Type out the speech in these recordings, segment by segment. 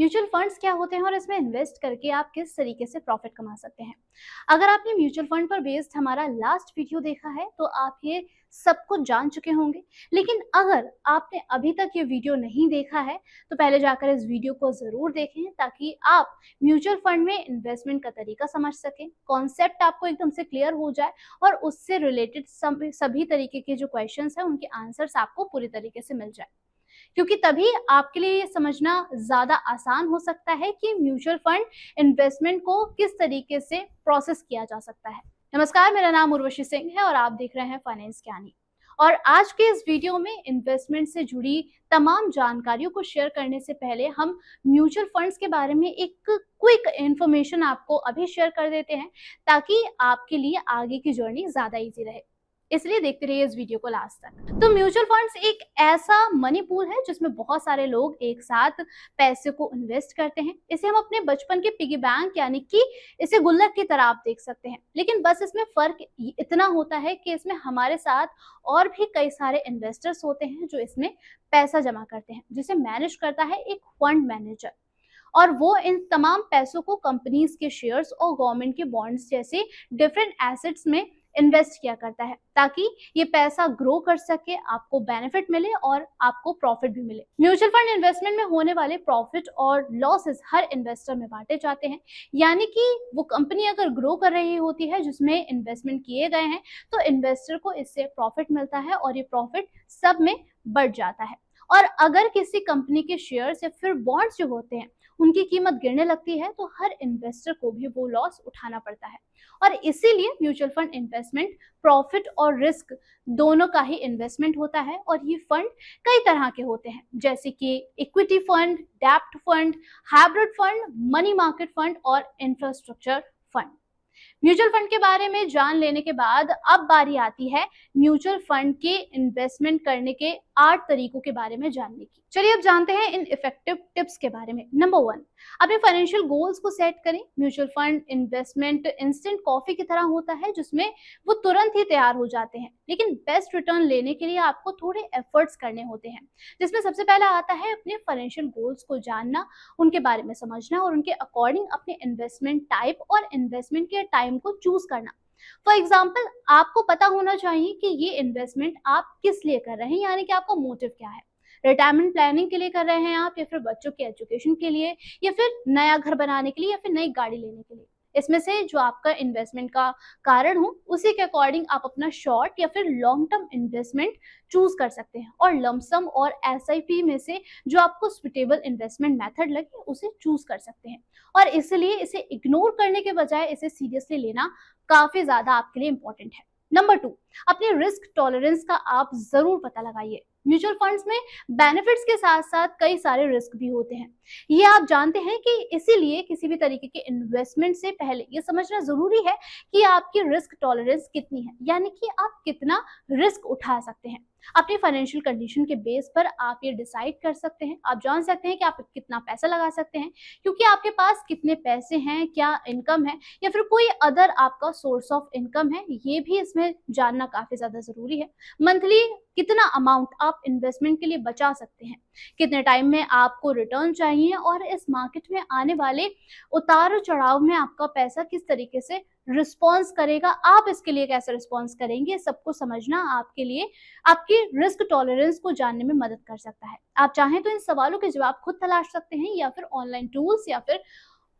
Mutual funds क्या होते हैं और इसमें इन्वेस्ट करके आप किस तरीके से प्रॉफिट कमा सकते हैं। अगर आपने म्यूचुअल फंड पर बेस्ड हमारा लास्ट वीडियो देखा है तो आप ये सब कुछ जान चुके होंगे। लेकिन अगर आपने अभी तक ये वीडियो नहीं देखा है तो पहले जाकर इस वीडियो को जरूर देखें ताकि आप म्यूचुअल फंड में इन्वेस्टमेंट का तरीका समझ सकें, कॉन्सेप्ट आपको एकदम से क्लियर हो जाए और उससे रिलेटेड सभी तरीके के जो क्वेश्चंस हैं उनके आंसर्स आपको पूरी तरीके से मिल जाए, क्योंकि तभी आपके लिए ये समझना ज्यादा आसान हो सकता है कि म्यूचुअल फंड इन्वेस्टमेंट को किस तरीके से प्रोसेस किया जा सकता है। नमस्कार, मेरा नाम उर्वशी सिंह है और आप देख रहे हैं फाइनेंस ज्ञानी। और आज के इस वीडियो में इन्वेस्टमेंट से जुड़ी तमाम जानकारियों को शेयर करने से पहले हम म्यूचुअल फंड्स के बारे में एक क्विक इंफॉर्मेशन आपको अभी शेयर कर देते हैं ताकि आपके लिए आगे की जर्नी ज्यादा इजी रहे। इसलिए देखते रहिए इस वीडियो को लास्ट तक। तो म्यूचुअल फंड्स एक ऐसा मनी पूल है जिसमें बहुत सारे लोग एक साथ पैसे को इन्वेस्ट करते हैं। इसे हम अपने बचपन के पिगी बैंक यानी कि इसे गुल्लक की तरह आप देख सकते हैं, लेकिन बस इसमें फर्क इतना होता है कि इसमें हमारे साथ और भी कई सारे इन्वेस्टर्स होते हैं जो इसमें पैसा जमा करते हैं, जिसे मैनेज करता है एक फंड मैनेजर। और वो इन तमाम पैसों को कंपनीज के शेयर्स और गवर्नमेंट के बॉन्ड्स जैसे डिफरेंट एसेट्स में इन्वेस्ट किया करता है ताकि ये पैसा ग्रो कर सके, आपको बेनिफिट मिले और आपको प्रॉफिट भी मिले। म्यूचुअल फंड इन्वेस्टमेंट में होने वाले प्रॉफिट और लॉसेस हर इन्वेस्टर में बांटे जाते हैं, यानी कि वो कंपनी अगर ग्रो कर रही होती है जिसमें इन्वेस्टमेंट किए गए हैं तो इन्वेस्टर को इससे प्रॉफिट मिलता है और ये प्रॉफिट सब में बढ़ जाता है। और अगर किसी कंपनी के शेयर्स या फिर बॉन्ड्स जो होते हैं उनकी कीमत गिरने लगती है तो हर इन्वेस्टर को भी वो लॉस उठाना पड़ता है। और इसीलिए म्यूचुअल फंड इन्वेस्टमेंट प्रॉफिट और रिस्क दोनों का ही इन्वेस्टमेंट होता है। और ये फंड कई तरह के होते हैं, जैसे कि इक्विटी फंड, डेब्ट fund, hybrid fund, money market fund और इंफ्रास्ट्रक्चर फंड। म्यूचुअल फंड के बारे में जान लेने के बाद अब बारी आती है म्यूचुअल फंड के इन्वेस्टमेंट करने के 8 तरीकों के बारे में जानने की। चलिए अब जानते हैं इन इफेक्टिव टिप्स के बारे में। नंबर 1, अपने फाइनेंशियल गोल्स को सेट करें। Mutual fund investment instant coffee की तरह होता है जिसमें वो तुरंत ही तैयार हो जाते हैं, लेकिन बेस्ट रिटर्न लेने के लिए आपको थोड़े एफर्ट्स करने होते हैं, जिसमें सबसे पहला आता है अपने फाइनेंशियल गोल्स को जानना, उनके बारे में समझना और उनके अकॉर्डिंग अपने इन्वेस्टमेंट टाइप और इन्वेस्टमेंट के टाइम को चूज करना। फॉर एग्जाम्पल, आपको पता होना चाहिए कि ये इन्वेस्टमेंट आप किस लिए कर रहे हैं, यानी कि आपका मोटिव क्या है। रिटायरमेंट प्लानिंग के लिए कर रहे हैं आप, या फिर बच्चों के एजुकेशन के लिए, या फिर नया घर बनाने के लिए, या फिर नई गाड़ी लेने के लिए। इसमें से जो आपका इन्वेस्टमेंट का कारण हो उसी के अकॉर्डिंग आप अपना शॉर्ट या फिर लॉन्ग टर्म इन्वेस्टमेंट चूज कर सकते हैं और लमसम और एसआईपी में से जो आपको सुटेबल इन्वेस्टमेंट मेथड लगे उसे चूज कर सकते हैं। और इसलिए इसे इग्नोर करने के बजाय इसे सीरियसली लेना काफी ज्यादा आपके लिए इंपॉर्टेंट है। नंबर 2, अपने रिस्क टॉलरेंस का आप जरूर पता लगाइए। म्यूचुअल फंड्स में बेनिफिट्स के साथ साथ कई सारे रिस्क भी होते हैं, ये आप जानते हैं कि इसीलिए किसी भी तरीके के इन्वेस्टमेंट से पहले ये समझना जरूरी है कि आपकी रिस्क टॉलरेंस कितनी है, यानी कि आप कितना रिस्क उठा सकते हैं। अपनी फाइनेंशियल कंडीशन के बेस पर आप ये डिसाइड कर सकते हैं, आप जान सकते हैं कि आप कितना पैसा लगा सकते हैं, क्योंकि आपके पास कितने पैसे हैं, क्या इनकम है या फिर कोई अदर आपका सोर्स ऑफ इनकम है, ये भी इसमें जानना काफी ज्यादा जरूरी है। मंथली कितना अमाउंट आप इन्वेस्टमेंट के लिए बचा सकते हैं, कितने टाइम में आपको रिटर्न चाहिए और इस मार्केट में आने वाले उतार चढ़ाव में आपका पैसा किस तरीके से रिस्पॉन्स करेगा, आप इसके लिए कैसे रिस्पॉन्स करेंगे, सबको समझना आपके लिए आपकी रिस्क टॉलरेंस को जानने में मदद कर सकता है। आप चाहें तो इन सवालों के जवाब खुद तलाश सकते हैं या फिर ऑनलाइन टूल्स या फिर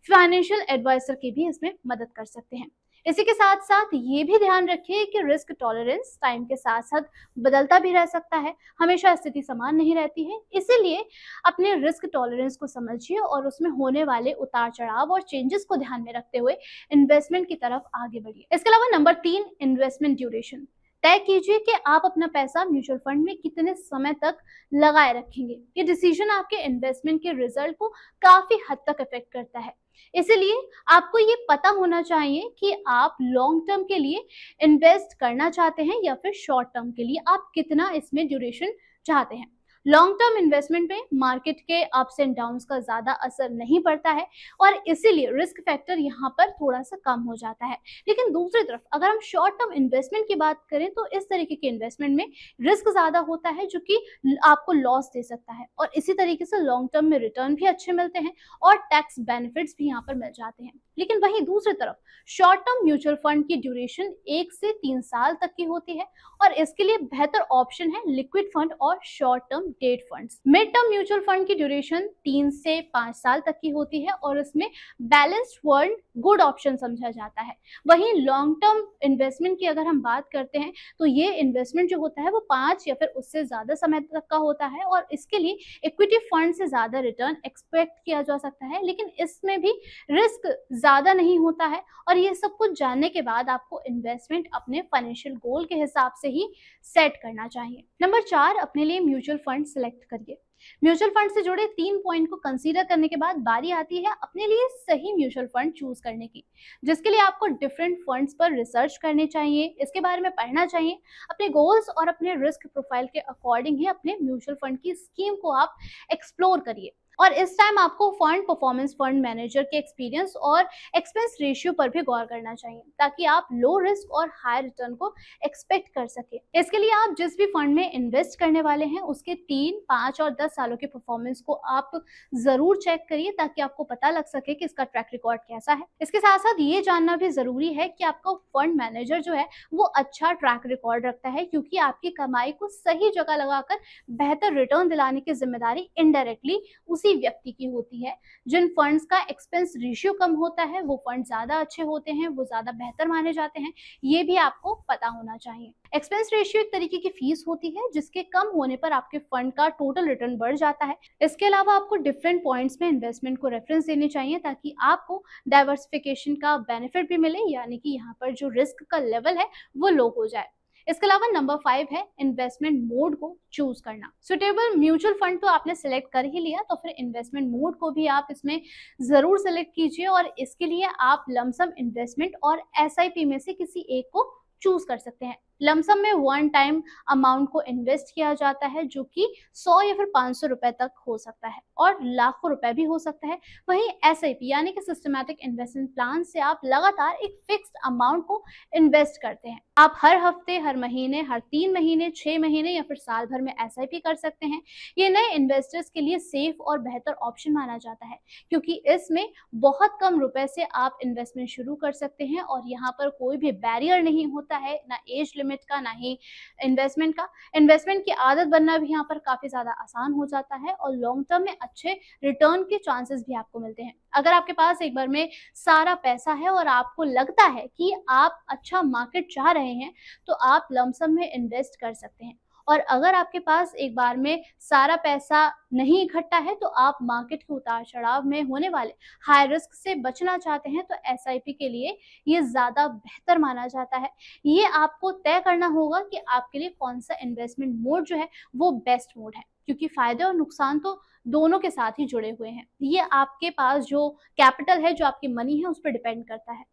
फाइनेंशियल एडवाइजर की भी इसमें मदद कर सकते हैं। इसी के साथ साथ ये भी ध्यान रखिए कि रिस्क टॉलरेंस टाइम के साथ साथ बदलता भी रह सकता है, हमेशा स्थिति समान नहीं रहती है। इसीलिए अपने रिस्क टॉलरेंस को समझिए और उसमें होने वाले उतार चढ़ाव और चेंजेस को ध्यान में रखते हुए इन्वेस्टमेंट की तरफ आगे बढ़िए। इसके अलावा नंबर 3, इन्वेस्टमेंट ड्यूरेशन। तय कीजिए कि आप अपना पैसा म्यूचुअल फंड में कितने समय तक लगाए रखेंगे। ये डिसीजन आपके इन्वेस्टमेंट के रिजल्ट को काफी हद तक इफेक्ट करता है। इसलिए आपको ये पता होना चाहिए कि आप लॉन्ग टर्म के लिए इन्वेस्ट करना चाहते हैं या फिर शॉर्ट टर्म के लिए आप कितना इसमें ड्यूरेशन चाहते हैं। लॉन्ग टर्म इन्वेस्टमेंट में मार्केट के अप्स एंड डाउन्स का ज्यादा असर नहीं पड़ता है और इसीलिए रिस्क फैक्टर यहाँ पर थोड़ा सा कम हो जाता है। लेकिन दूसरी तरफ अगर हम शॉर्ट टर्म इन्वेस्टमेंट की बात करें तो इस तरीके के इन्वेस्टमेंट में रिस्क ज्यादा होता है जो कि आपको लॉस दे सकता है और इसी तरीके से लॉन्ग टर्म में रिटर्न भी अच्छे मिलते हैं और टैक्स बेनिफिट्स भी यहाँ पर मिल जाते हैं। लेकिन वहीं दूसरी तरफ शॉर्ट टर्म म्यूचुअल फंड की ड्यूरेशन 1 से 3 साल तक की होती है और इसके लिए बेहतर ऑप्शन है लिक्विड फंड और short term debt funds. Mid term mutual fund की ड्यूरेशन 3 से 5 साल तक की होती है और इसमें बैलेंस्ड फंड गुड ऑप्शन समझा जाता है। वहीं लॉन्ग टर्म इन्वेस्टमेंट की अगर हम बात करते हैं तो ये इन्वेस्टमेंट जो होता है वो 5 या फिर उससे ज्यादा समय तक का होता है और इसके लिए इक्विटी फंड से ज्यादा रिटर्न एक्सपेक्ट किया जा सकता है, लेकिन इसमें भी रिस्क ज्यादा नहीं होता है। और ये सब कुछ जानने के बाद आपको इन्वेस्टमेंट अपने फाइनेंशियल गोल के हिसाब से ही सेट करना चाहिए। नंबर 4, अपने लिए म्यूचुअल फंड सिलेक्ट करिए। म्यूचुअल फंड से जुड़े 3 पॉइंट को कंसीडर करने के बाद बारी आती है अपने लिए सही म्यूचुअल फंड चूज करने की, जिसके लिए आपको डिफरेंट फंड्स पर रिसर्च करनी चाहिए, इसके बारे में पढ़ना चाहिए। अपने गोल्स और अपने रिस्क प्रोफाइल के अकॉर्डिंग ही अपने म्यूचुअल फंड की स्कीम को आप एक्सप्लोर करिए। और इस टाइम आपको फंड परफॉर्मेंस, फंड मैनेजर के एक्सपीरियंस और एक्सपेंस रेशियो पर भी गौर करना चाहिए ताकि आप लो रिस्क और हाई रिटर्न को एक्सपेक्ट कर सके। इसके लिए आप जिस भी फंड में इन्वेस्ट करने वाले हैं उसके 3, 5 और 10 सालों के परफॉर्मेंस को आप जरूर चेक करिए ताकि आपको पता लग सके कि इसका ट्रैक रिकॉर्ड कैसा है। इसके साथ साथ ये जानना भी जरूरी है कि आपका फंड मैनेजर जो है वो अच्छा ट्रैक रिकॉर्ड रखता है, क्योंकि आपकी कमाई को सही जगह लगाकर बेहतर रिटर्न दिलाने की जिम्मेदारी इनडायरेक्टली उसी व्यक्ति की होती है। जिन फंड्स का एक्सपेंस रेशियो कम होता है वो फंड ज्यादा अच्छे होते हैं, वो ज्यादा बेहतर माने जाते हैं, ये भी आपको पता होना चाहिए। एक्सपेंस रेशियो एक तरीके की फीस होती है जिसके कम होने पर आपके फंड का टोटल रिटर्न बढ़ जाता है। इसके अलावा आपको डिफरेंट पॉइंट्स में इन्वेस्टमेंट को रेफरेंस देने चाहिए ताकि आपको डाइवर्सिफिकेशन का बेनिफिट भी मिले, यानी कि यहाँ पर जो रिस्क का लेवल है वो लो हो जाए। इसके अलावा नंबर 5 है इन्वेस्टमेंट मोड को चूज करना। सुटेबल म्यूचुअल फंड तो आपने सिलेक्ट कर ही लिया, तो फिर इन्वेस्टमेंट मोड को भी आप इसमें जरूर सिलेक्ट कीजिए और इसके लिए आप लमसम इन्वेस्टमेंट और एसआईपी में से किसी एक को चूज कर सकते हैं। लमसम में वन टाइम अमाउंट को इन्वेस्ट किया जाता है जो कि 100 या फिर 500 रुपए तक हो सकता है और लाखों रुपए भी हो सकता है। वहीं एसआईपी यानी कि सिस्टमैटिक इन्वेस्टमेंट प्लान से आप लगातार एक फिक्स्ड अमाउंट को इन्वेस्ट करते हैं। आप हर हफ्ते, हर महीने, हर 3 महीने, 6 महीने या फिर साल भर में एसआईपी कर सकते हैं। ये नए इन्वेस्टर्स के लिए सेफ और बेहतर ऑप्शन माना जाता है क्योंकि इसमें बहुत कम रुपए से आप इन्वेस्टमेंट शुरू कर सकते हैं और यहाँ पर कोई भी बैरियर नहीं होता है, ना एज लिमिट का, ना ही इन्वेस्टमेंट का। इन्वेस्टमेंट की आदत बनना भी यहाँ पर काफी ज्यादा आसान हो जाता है और लॉन्ग टर्म में अच्छे रिटर्न के चांसेस भी आपको मिलते हैं। अगर आपके पास एक बार में सारा पैसा है और आपको लगता है कि आप अच्छा मार्केट चाह रहे हैं तो आप लमसम में इन्वेस्ट कर सकते हैं। और अगर आपके पास एक बार में सारा पैसा नहीं इकट्ठा है तो आप मार्केट के उतार चढ़ाव में होने वाले हाई रिस्क से बचना चाहते हैं तो एसआईपी के लिए ये ज्यादा बेहतर माना जाता है। ये आपको तय करना होगा कि आपके लिए कौन सा इन्वेस्टमेंट मोड जो है वो बेस्ट मोड है, क्योंकि फायदे और नुकसान तो दोनों के साथ ही जुड़े हुए हैं। ये आपके पास जो कैपिटल है, जो आपकी मनी है, उस पर डिपेंड करता है।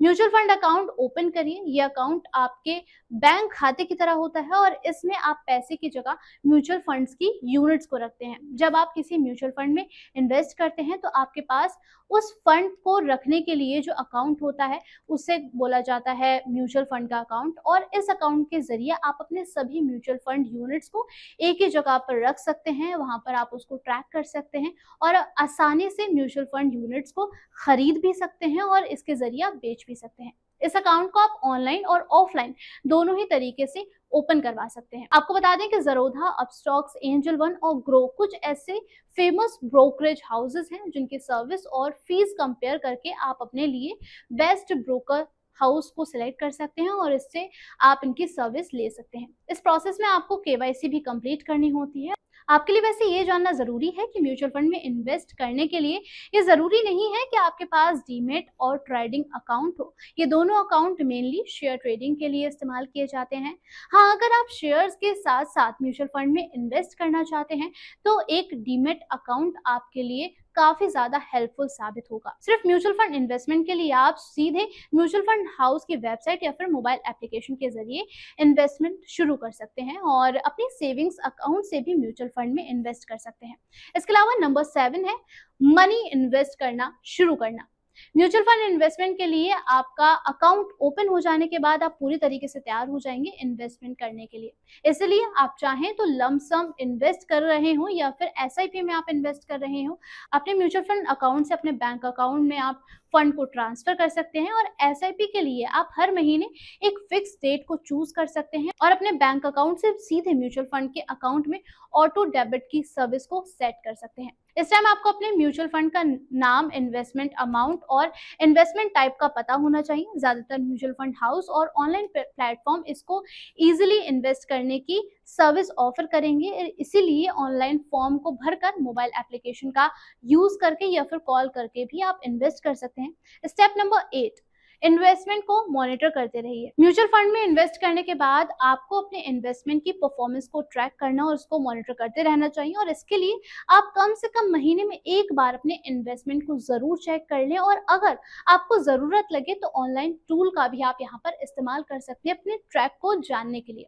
म्यूचुअल फंड अकाउंट ओपन करिए। ये अकाउंट आपके बैंक खाते की तरह होता है और इसमें आप पैसे की जगह म्यूचुअल फंड्स की यूनिट्स को रखते हैं। जब आप किसी म्यूचुअल फंड में इन्वेस्ट करते हैं तो आपके पास उस फंड को रखने के लिए जो अकाउंट होता है उसे बोला जाता है म्यूचुअल फंड का अकाउंट, और इस अकाउंट के जरिए आप अपने सभी म्यूचुअल फंड यूनिट्स को एक ही जगह पर रख सकते हैं। वहां पर आप उसको ट्रैक कर सकते हैं और आसानी से म्यूचुअल फंड यूनिट्स को खरीद भी सकते हैं और इसके जरिए आप बेच भी सकते हैं। इस अकाउंट को आप ऑनलाइन और ऑफलाइन दोनों ही तरीके से ओपन करवा सकते हैं। आपको बता दें कि ज़रोधा, अपस्टॉक्स, एंजल वन और ग्रो कुछ ऐसे फेमस ब्रोकरेज हाउसेस हैं जिनकी सर्विस और फीस कंपेयर करके आप अपने लिए बेस्ट ब्रोकर हाउस को सिलेक्ट कर सकते हैं और इससे आप इनकी सर्विस ले सकते हैं। इस प्रोसेस में आपको केवाईसी भी कंप्लीट करनी होती है। आपके लिए वैसे ये जानना जरूरी है कि म्यूचुअल फंड में इन्वेस्ट करने के लिए ये जरूरी नहीं है कि आपके पास डीमेट और ट्रेडिंग अकाउंट हो। ये दोनों अकाउंट मेनली शेयर ट्रेडिंग के लिए इस्तेमाल किए जाते हैं। हाँ, अगर आप शेयर्स के साथ साथ म्यूचुअल फंड में इन्वेस्ट करना चाहते हैं तो एक डीमेट अकाउंट आपके लिए काफी ज्यादा हेल्पफुल साबित होगा। सिर्फ म्यूचुअल फंड इन्वेस्टमेंट के लिए आप सीधे म्यूचुअल फंड हाउस की वेबसाइट या फिर मोबाइल एप्लीकेशन के जरिए इन्वेस्टमेंट शुरू कर सकते हैं और अपनी सेविंग्स अकाउंट से भी म्यूचुअल फंड में इन्वेस्ट कर सकते हैं। इसके अलावा नंबर 7 है मनी इन्वेस्ट करना शुरू करना। म्यूचुअल फंड इन्वेस्टमेंट के लिए आपका अकाउंट ओपन हो जाने के बाद आप पूरी तरीके से तैयार हो जाएंगे इन्वेस्टमेंट करने के लिए। इसलिए आप चाहें तो लंप सम इन्वेस्ट कर रहे हो या फिर एसआईपी में आप इन्वेस्ट कर रहे हो, अपने म्यूचुअल फंड अकाउंट से अपने बैंक अकाउंट में आप फंड को ट्रांसफर कर सकते हैं और एसआईपी के लिए आप हर महीने एक फिक्स डेट को चूज कर सकते हैं और अपने बैंक अकाउंट से सीधे म्यूचुअल फंड के अकाउंट में ऑटो डेबिट की सर्विस को सेट कर सकते हैं। इस टाइम आपको अपने म्यूचुअल फंड का नाम, इन्वेस्टमेंट अमाउंट और इन्वेस्टमेंट टाइप का पता होना चाहिए। ज्यादातर म्यूचुअल फंड हाउस और ऑनलाइन प्लेटफॉर्म इसको इजीली इन्वेस्ट करने की सर्विस ऑफर करेंगे, इसीलिए ऑनलाइन फॉर्म को भरकर मोबाइल एप्लीकेशन का यूज करके या फिर कॉल करके भी आप इन्वेस्ट कर सकते हैं। स्टेप नंबर 8, इन्वेस्टमेंट को मॉनिटर करते रहिए। म्यूचुअल फंड में इन्वेस्ट करने के बाद आपको अपने इन्वेस्टमेंट की परफॉर्मेंस को ट्रैक करना और उसको मॉनिटर करते रहना चाहिए और इसके लिए आप कम से कम महीने में एक बार अपने इन्वेस्टमेंट को जरूर चेक कर लें और अगर आपको जरूरत लगे तो ऑनलाइन टूल का भी आप यहाँ पर इस्तेमाल कर सकते हैं अपने ट्रैक को जानने के लिए।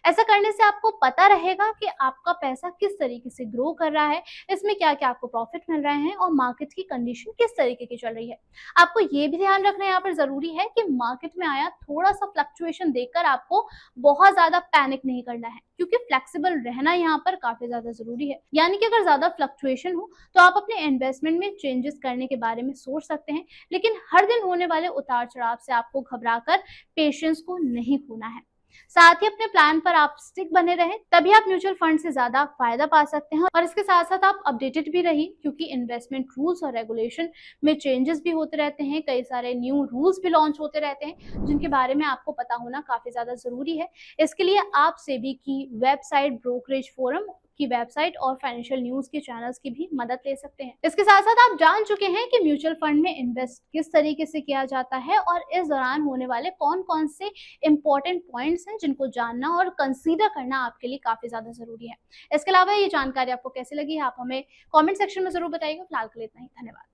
ऐसा करने से आपको पता रहेगा कि आपका पैसा किस तरीके से ग्रो कर रहा है, इसमें क्या क्या आपको प्रॉफिट मिल रहे हैं और मार्केट की कंडीशन किस तरीके की चल रही है। आपको ये भी ध्यान रखना यहाँ पर जरूरी है कि मार्केट में आया थोड़ा सा फ्लक्चुएशन देखकर आपको बहुत ज्यादा पैनिक नहीं करना है, क्योंकि फ्लेक्सिबल रहना यहाँ पर काफी ज्यादा जरूरी है। यानी कि अगर ज्यादा फ्लक्चुएशन हो तो आप अपने इन्वेस्टमेंट में चेंजेस करने के बारे में सोच सकते हैं, लेकिन हर दिन होने वाले उतार चढ़ाव से आपको घबराकर पेशेंस को नहीं खोना है। साथ ही अपने प्लान पर आप स्टिक बने रहें, तभी आप म्यूचुअल फंड से ज्यादा फायदा पा सकते हैं और इसके साथ साथ आप अपडेटेड भी रहिए, क्योंकि इन्वेस्टमेंट रूल्स और रेगुलेशन में चेंजेस भी होते रहते हैं, कई सारे न्यू रूल्स भी लॉन्च होते रहते हैं जिनके बारे में आपको पता होना काफी ज्यादा जरूरी है। इसके लिए आप सेबी की वेबसाइट, ब्रोकरेज फोरम की वेबसाइट और फाइनेंशियल न्यूज के चैनल्स की भी मदद ले सकते हैं। इसके साथ साथ आप जान चुके हैं कि म्यूचुअल फंड में इन्वेस्ट किस तरीके से किया जाता है और इस दौरान होने वाले कौन कौन से इंपॉर्टेंट पॉइंट्स हैं जिनको जानना और कंसीडर करना आपके लिए काफी ज्यादा जरूरी है। इसके अलावा ये जानकारी आपको कैसी लगी आप हमें कॉमेंट सेक्शन में जरूर बताइएगा। फिलहाल के लिए इतना ही, धन्यवाद।